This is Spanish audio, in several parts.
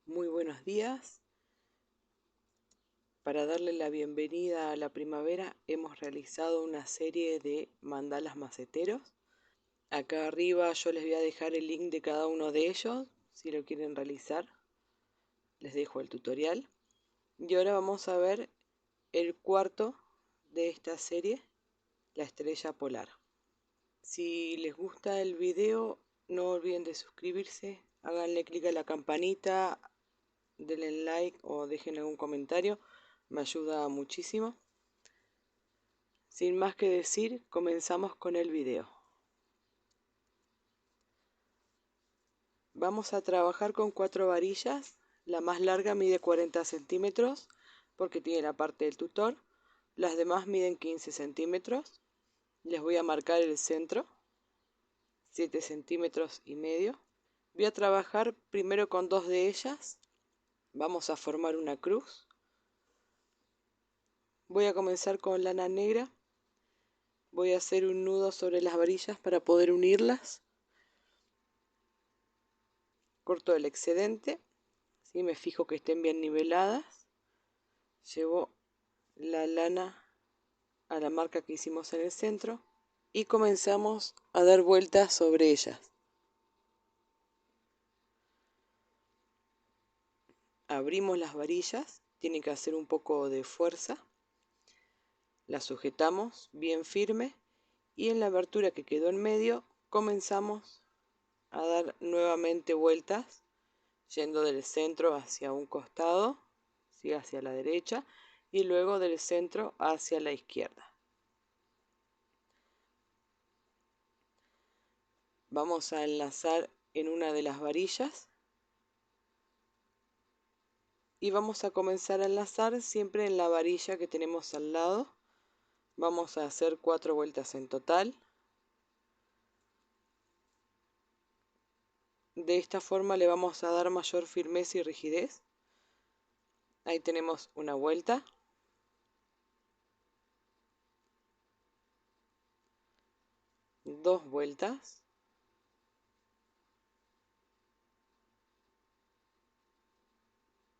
Muy buenos días. Para darle la bienvenida a la primavera hemos realizado una serie de mandalas maceteros. Acá arriba yo les voy a dejar el link de cada uno de ellos. Si lo quieren realizar, les dejo el tutorial. Y ahora vamos a ver el cuarto de esta serie, la estrella polar. Si les gusta el video, no olviden de suscribirse, háganle clic a la campanita, denle like o dejen algún comentario, me ayuda muchísimo. Sin más que decir, comenzamos con el video. Vamos a trabajar con 4 varillas. La más larga mide 40 centímetros porque tiene la parte del tutor. Las demás miden 15 centímetros. Les voy a marcar el centro, 7 centímetros y medio. Voy a trabajar primero con 2 de ellas. Vamos a formar una cruz. Voy a comenzar con lana negra. Voy a hacer un nudo sobre las varillas para poder unirlas. Corto el excedente, ¿sí? Me fijo que estén bien niveladas. Llevo la lana a la marca que hicimos en el centro y comenzamos a dar vueltas sobre ellas. Abrimos las varillas, tiene que hacer un poco de fuerza. Las sujetamos bien firme y en la abertura que quedó en medio comenzamos a dar nuevamente vueltas, yendo del centro hacia un costado, ¿sí? Hacia la derecha, y luego del centro hacia la izquierda. Vamos a enlazar en una de las varillas y vamos a comenzar a enlazar siempre en la varilla que tenemos al lado. Vamos a hacer 4 vueltas en total. De esta forma le vamos a dar mayor firmeza y rigidez. Ahí tenemos una vuelta. Dos vueltas.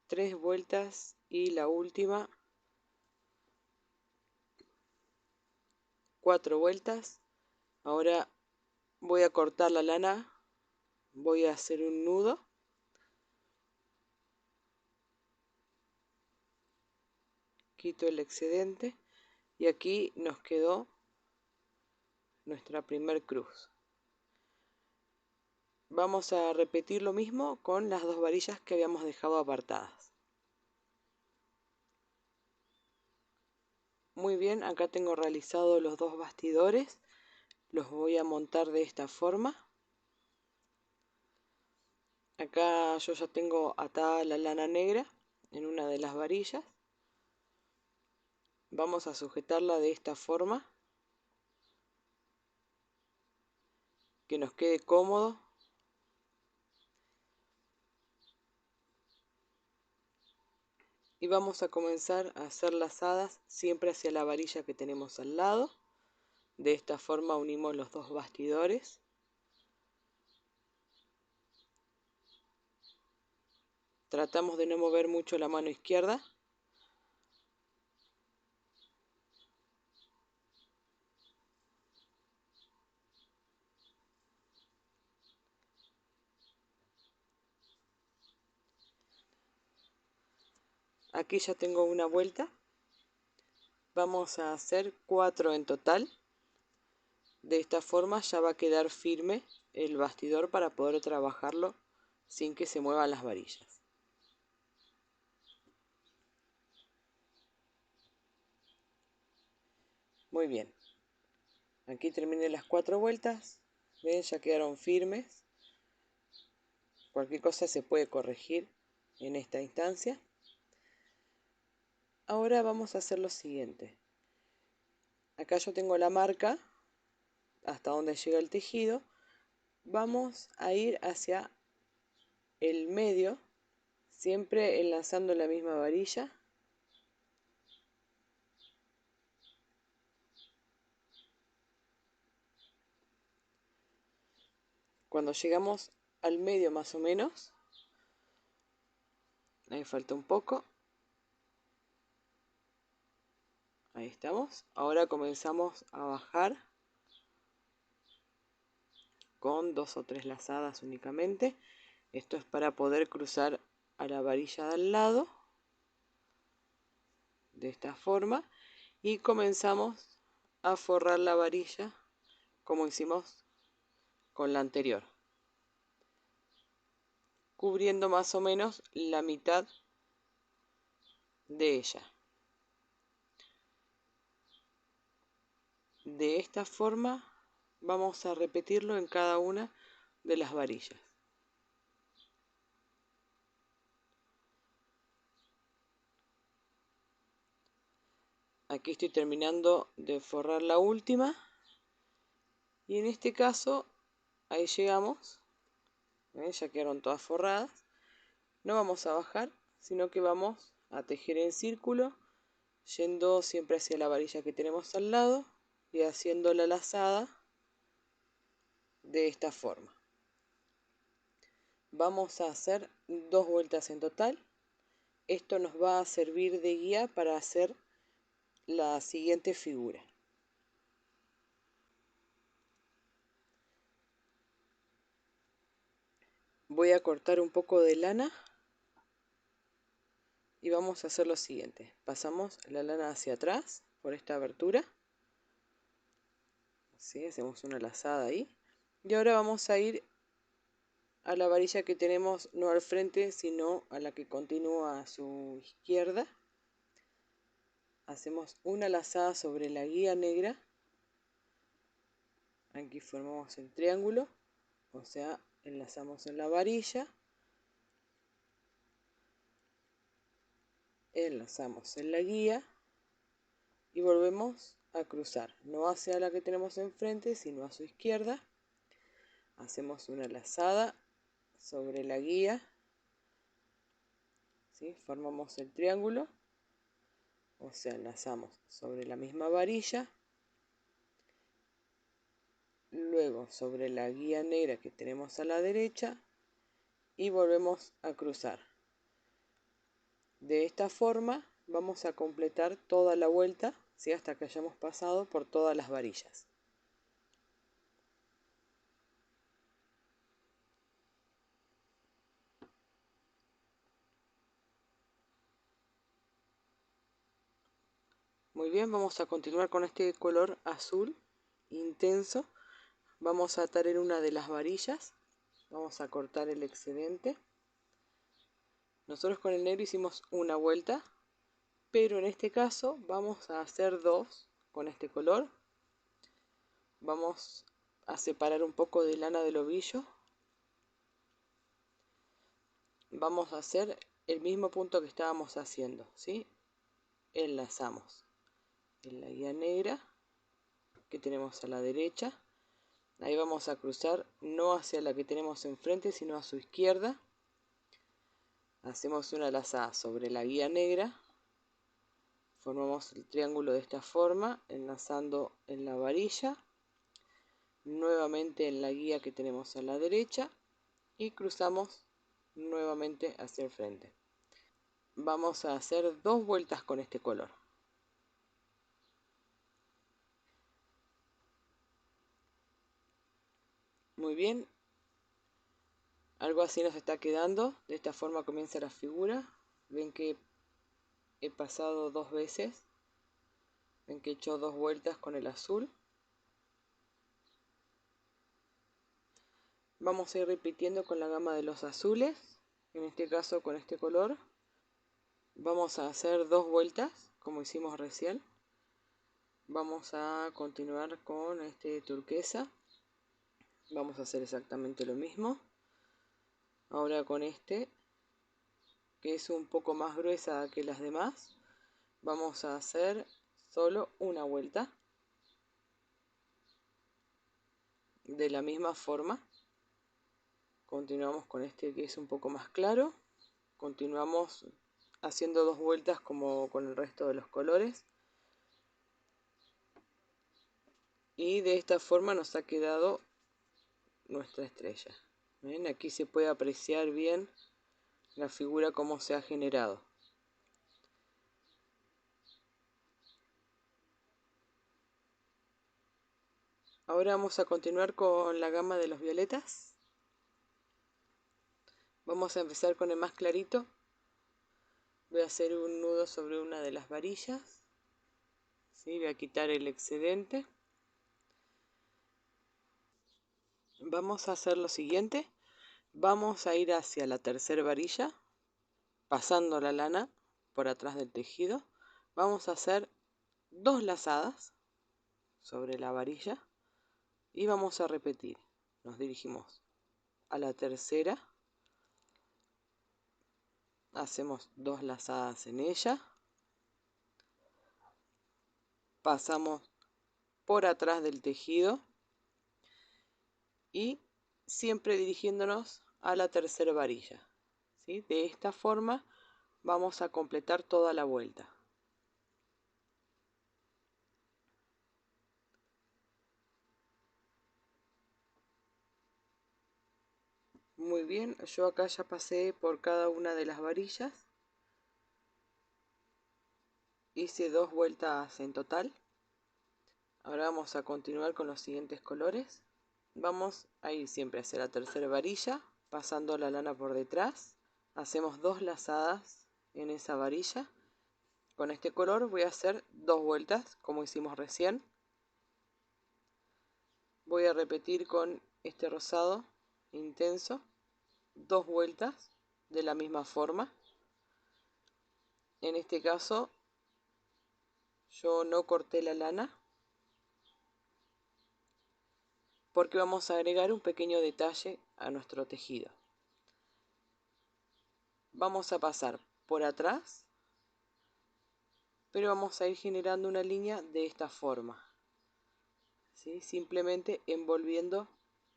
Tres vueltas y la última. 4 vueltas. Ahora voy a cortar la lana. Voy a hacer un nudo. Quito el excedente. Y aquí nos quedó nuestra primer cruz. Vamos a repetir lo mismo con las 2 varillas que habíamos dejado apartadas. Muy bien, acá tengo realizados los 2 bastidores. Los voy a montar de esta forma. Acá yo ya tengo atada la lana negra en una de las varillas. Vamos a sujetarla de esta forma, que nos quede cómodo. Y vamos a comenzar a hacer lazadas siempre hacia la varilla que tenemos al lado. De esta forma unimos los 2 bastidores. Tratamos de no mover mucho la mano izquierda. Aquí ya tengo una vuelta. Vamos a hacer 4 en total. De esta forma ya va a quedar firme el bastidor para poder trabajarlo sin que se muevan las varillas. Muy bien. Aquí terminé las 4 vueltas. Ven, ya quedaron firmes. Cualquier cosa se puede corregir en esta instancia. Ahora vamos a hacer lo siguiente. Acá yo tengo la marca hasta donde llega el tejido. Vamos a ir hacia el medio, siempre enlazando la misma varilla. Cuando llegamos al medio más o menos, Ahí falta un poco. Ahí estamos. Ahora comenzamos a bajar con 2 o 3 lazadas únicamente. Esto es para poder cruzar a la varilla de al lado. De esta forma. Y comenzamos a forrar la varilla como hicimos con la anterior. Cubriendo más o menos la mitad de ella. De esta forma vamos a repetirlo en cada una de las varillas. Aquí estoy terminando de forrar la última y en este caso ahí llegamos. Ya quedaron todas forradas. No vamos a bajar, sino que vamos a tejer en círculo, yendo siempre hacia la varilla que tenemos al lado y haciendo la lazada de esta forma. Vamos a hacer 2 vueltas en total. Esto nos va a servir de guía para hacer la siguiente figura. Voy a cortar un poco de lana y vamos a hacer lo siguiente. Pasamos la lana hacia atrás por esta abertura. Así, hacemos una lazada ahí. Y ahora vamos a ir a la varilla que tenemos no al frente, sino a la que continúa a su izquierda. Hacemos una lazada sobre la guía negra. Aquí formamos el triángulo, o sea, enlazamos en la varilla. Enlazamos en la guía y volvemos a cruzar, no hacia la que tenemos enfrente, sino a su izquierda. Hacemos una lazada sobre la guía, ¿sí? Formamos el triángulo, o sea, enlazamos sobre la misma varilla, luego sobre la guía negra que tenemos a la derecha y volvemos a cruzar. De esta forma vamos a completar toda la vuelta, ¿sí? Hasta que hayamos pasado por todas las varillas. Muy bien, vamos a continuar con este color azul intenso. Vamos a atar en una de las varillas. Vamos a cortar el excedente. Nosotros con el negro hicimos una vuelta, pero en este caso vamos a hacer 2 con este color. Vamos a separar un poco de lana del ovillo. Vamos a hacer el mismo punto que estábamos haciendo, ¿sí? Enlazamos en la guía negra que tenemos a la derecha. Ahí vamos a cruzar no hacia la que tenemos enfrente, sino a su izquierda. Hacemos una lazada sobre la guía negra. Formamos el triángulo de esta forma, enlazando en la varilla. Nuevamente en la guía que tenemos a la derecha. Y cruzamos nuevamente hacia el frente. Vamos a hacer 2 vueltas con este color. Muy bien, algo así nos está quedando. De esta forma comienza la figura. Ven que he pasado 2 veces. Ven que he hecho 2 vueltas con el azul. Vamos a ir repitiendo con la gama de los azules. En este caso con este color. Vamos a hacer 2 vueltas como hicimos recién. Vamos a continuar con este turquesa. Vamos a hacer exactamente lo mismo. Ahora con este, que es un poco más gruesa que las demás, vamos a hacer solo una vuelta. De la misma forma, continuamos con este que es un poco más claro. Continuamos haciendo 2 vueltas como con el resto de los colores. Y de esta forma nos ha quedado nuestra estrella. ¿Ven? Aquí se puede apreciar bien la figura como se ha generado. Ahora vamos a continuar con la gama de los violetas. Vamos a empezar con el más clarito. Voy a hacer un nudo sobre una de las varillas. ¿Sí? Voy a quitar el excedente. Vamos a hacer lo siguiente. Vamos a ir hacia la tercera varilla, pasando la lana por atrás del tejido. Vamos a hacer 2 lazadas sobre la varilla y vamos a repetir. Nos dirigimos a la tercera, hacemos 2 lazadas en ella, pasamos por atrás del tejido y siempre dirigiéndonos a la tercera varilla, ¿sí? De esta forma vamos a completar toda la vuelta. Muy bien, yo acá ya pasé por cada una de las varillas. Hice 2 vueltas en total. Ahora vamos a continuar con los siguientes colores. Vamos a ir siempre hacia la tercera varilla, pasando la lana por detrás. Hacemos 2 lazadas en esa varilla. Con este color voy a hacer 2 vueltas, como hicimos recién. Voy a repetir con este rosado intenso 2 vueltas de la misma forma. En este caso yo no corté la lana porque vamos a agregar un pequeño detalle a nuestro tejido. Vamos a pasar por atrás, pero vamos a ir generando una línea de esta forma, ¿sí? Simplemente envolviendo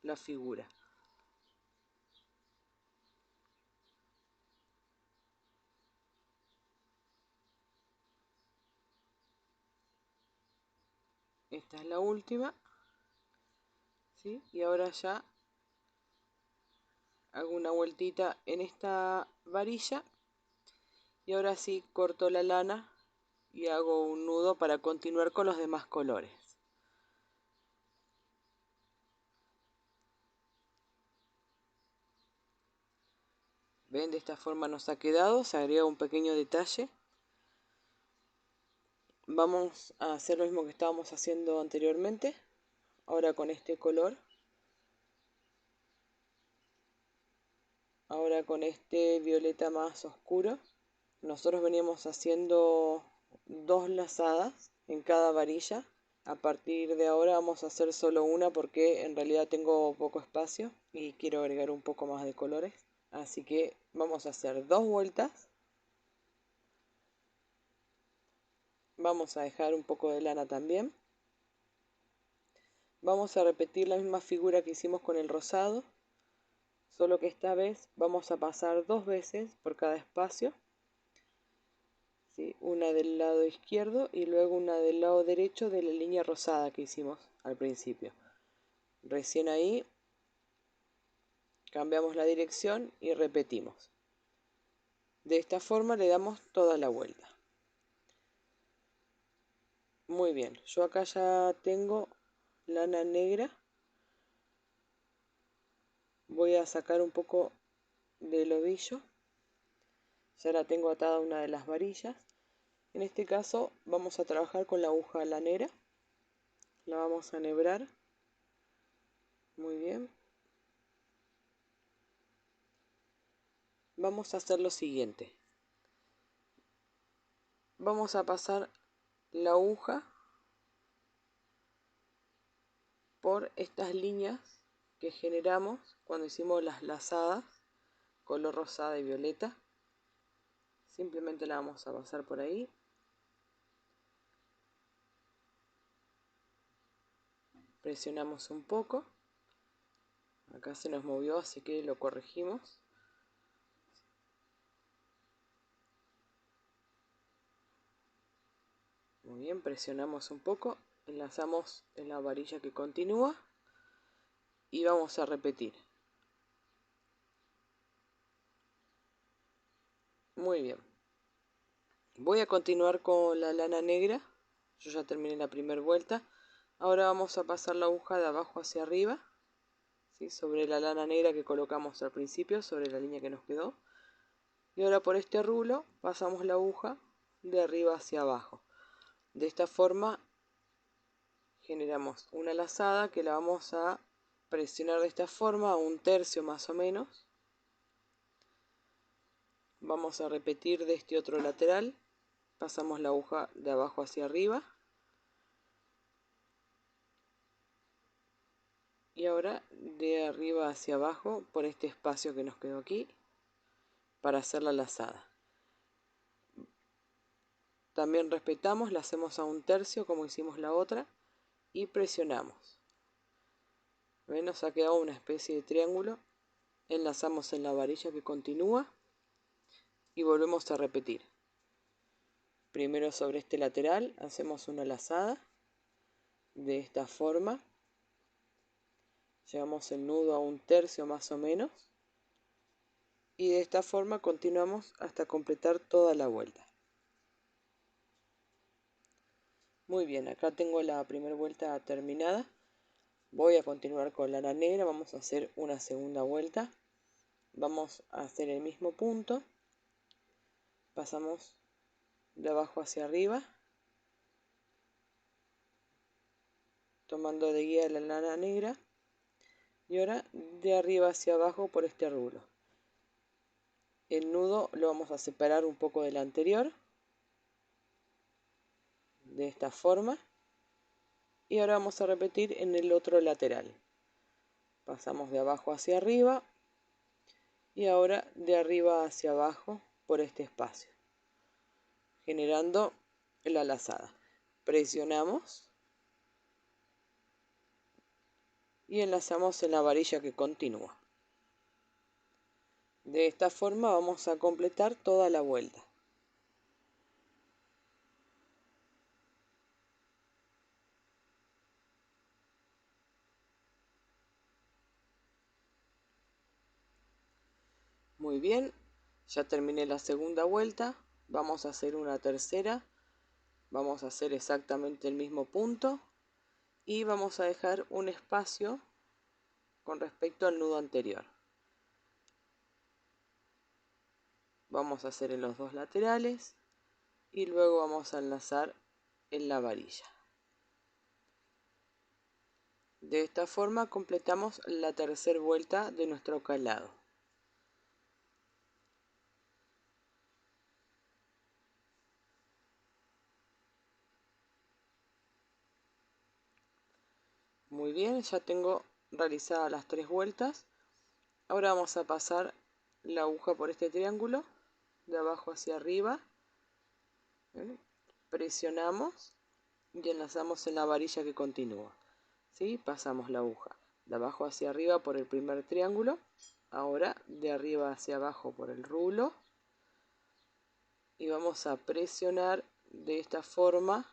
la figura. Esta es la última, ¿sí? Y ahora ya hago una vueltita en esta varilla y ahora sí corto la lana y hago un nudo para continuar con los demás colores. ¿Ven? De esta forma nos ha quedado, se agrega un pequeño detalle. Vamos a hacer lo mismo que estábamos haciendo anteriormente, ahora con este color. Ahora con este violeta más oscuro. Nosotros veníamos haciendo 2 lazadas en cada varilla. A partir de ahora vamos a hacer solo una porque en realidad tengo poco espacio y quiero agregar un poco más de colores. Así que vamos a hacer 2 vueltas. Vamos a dejar un poco de lana también. Vamos a repetir la misma figura que hicimos con el rosado, solo que esta vez vamos a pasar 2 veces por cada espacio, ¿sí? Una del lado izquierdo y luego una del lado derecho de la línea rosada que hicimos al principio. Recién ahí cambiamos la dirección y repetimos. De esta forma le damos toda la vuelta. Muy bien, yo acá ya tengo lana negra. Voy a sacar un poco del ovillo. Ya la tengo atada a una de las varillas. En este caso vamos a trabajar con la aguja lanera. La vamos a enhebrar. Muy bien. Vamos a hacer lo siguiente. Vamos a pasar la aguja por estas líneas que generamos cuando hicimos las lazadas color rosada y violeta. Simplemente la vamos a pasar por ahí. Presionamos un poco. Acá se nos movió, así que lo corregimos. Muy bien, presionamos un poco, enlazamos en la varilla que continúa y vamos a repetir. Muy bien. Voy a continuar con la lana negra. Yo ya terminé la primera vuelta. Ahora vamos a pasar la aguja de abajo hacia arriba, ¿sí? Sobre la lana negra que colocamos al principio, sobre la línea que nos quedó. Y ahora por este rulo pasamos la aguja de arriba hacia abajo. De esta forma generamos una lazada que la vamos a presionar de esta forma a 1/3 más o menos. Vamos a repetir de este otro lateral. Pasamos la aguja de abajo hacia arriba. Y ahora de arriba hacia abajo por este espacio que nos quedó aquí para hacer la lazada. También respetamos, la hacemos a 1/3 como hicimos la otra y presionamos. ¿Ven? Nos ha quedado una especie de triángulo. Enlazamos en la varilla que continúa y volvemos a repetir. Primero sobre este lateral hacemos una lazada de esta forma. Llevamos el nudo a 1/3 más o menos. Y de esta forma continuamos hasta completar toda la vuelta. Muy bien, acá tengo la primera vuelta terminada. Voy a continuar con lana negra. Vamos a hacer una segunda vuelta. Vamos a hacer el mismo punto. Pasamos de abajo hacia arriba, tomando de guía la lana negra. Y ahora de arriba hacia abajo por este rulo. El nudo lo vamos a separar un poco del anterior. De esta forma. Y ahora vamos a repetir en el otro lateral. Pasamos de abajo hacia arriba. Y ahora de arriba hacia abajo por este espacio. Generando la lazada. Presionamos. Y enlazamos en la varilla que continúa. De esta forma vamos a completar toda la vuelta. Muy bien, ya terminé la segunda vuelta. Vamos a hacer una tercera. Vamos a hacer exactamente el mismo punto. Y vamos a dejar un espacio con respecto al nudo anterior. Vamos a hacer en los dos laterales. Y luego vamos a enlazar en la varilla. De esta forma completamos la tercera vuelta de nuestro calado. Muy bien, ya tengo realizadas las 3 vueltas. Ahora vamos a pasar la aguja por este triángulo, de abajo hacia arriba. ¿Ven? Presionamos y enlazamos en la varilla que continúa. ¿Sí? Pasamos la aguja de abajo hacia arriba por el primer triángulo. Ahora de arriba hacia abajo por el rulo. Y vamos a presionar de esta forma.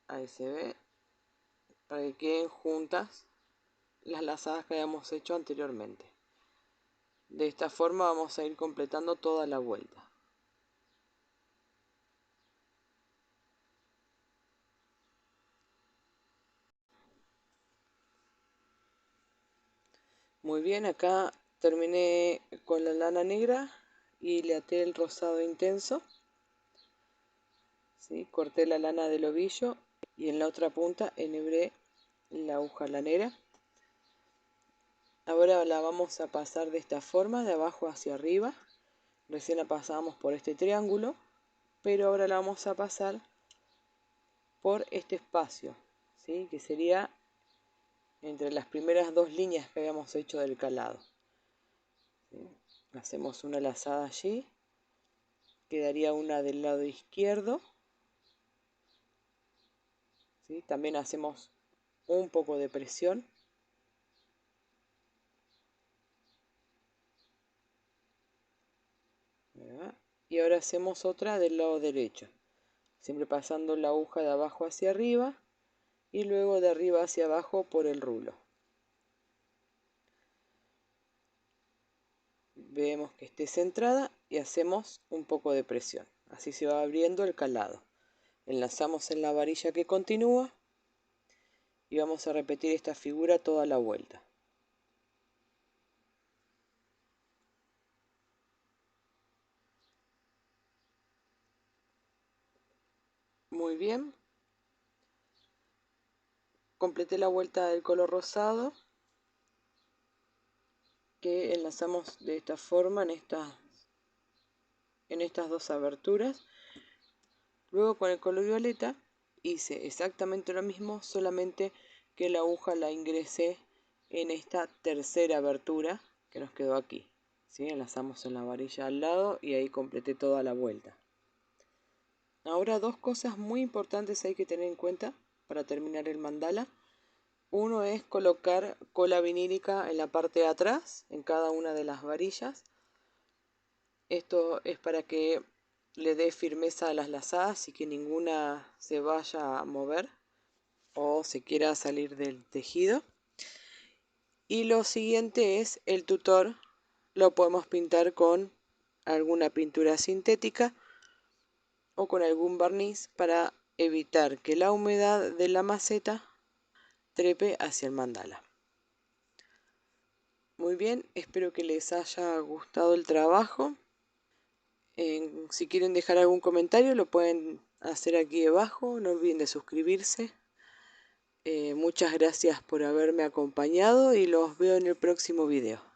Ahí se ve. Para que queden juntas las lazadas que habíamos hecho anteriormente. De esta forma vamos a ir completando toda la vuelta. Muy bien, acá terminé con la lana negra y le até el rosado intenso. ¿Sí? Corté la lana del ovillo y en la otra punta enhebré la aguja lanera. Ahora la vamos a pasar de esta forma, de abajo hacia arriba. Recién la pasábamos por este triángulo, pero ahora la vamos a pasar por este espacio, ¿sí? Que sería entre las primeras dos líneas que habíamos hecho del calado. ¿Sí? Hacemos una lazada allí, quedaría una del lado izquierdo. ¿Sí? También hacemos un poco de presión. ¿Verdad? Y ahora hacemos otra del lado derecho, siempre pasando la aguja de abajo hacia arriba y luego de arriba hacia abajo por el rulo. vemos que esté centrada y hacemos un poco de presión. Así se va abriendo el calado. Enlazamos en la varilla que continúa y vamos a repetir esta figura toda la vuelta. Muy bien. Completé la vuelta del color rosado, que enlazamos de esta forma en estas dos aberturas. Luego con el color violeta hice exactamente lo mismo, solamente que la aguja la ingresé en esta tercera abertura que nos quedó aquí. ¿Sí? Enlazamos en la varilla al lado y ahí completé toda la vuelta. Ahora dos cosas muy importantes hay que tener en cuenta para terminar el mandala. Uno es colocar cola vinílica en la parte de atrás, en cada una de las varillas. Esto es para que le dé firmeza a las lazadas y que ninguna se vaya a mover o se quiera salir del tejido. Y lo siguiente es el tutor. Lo podemos pintar con alguna pintura sintética o con algún barniz para evitar que la humedad de la maceta trepe hacia el mandala. Muy bien, espero que les haya gustado el trabajo. Si quieren dejar algún comentario lo pueden hacer aquí debajo, no olviden de suscribirse. Muchas gracias por haberme acompañado y los veo en el próximo video.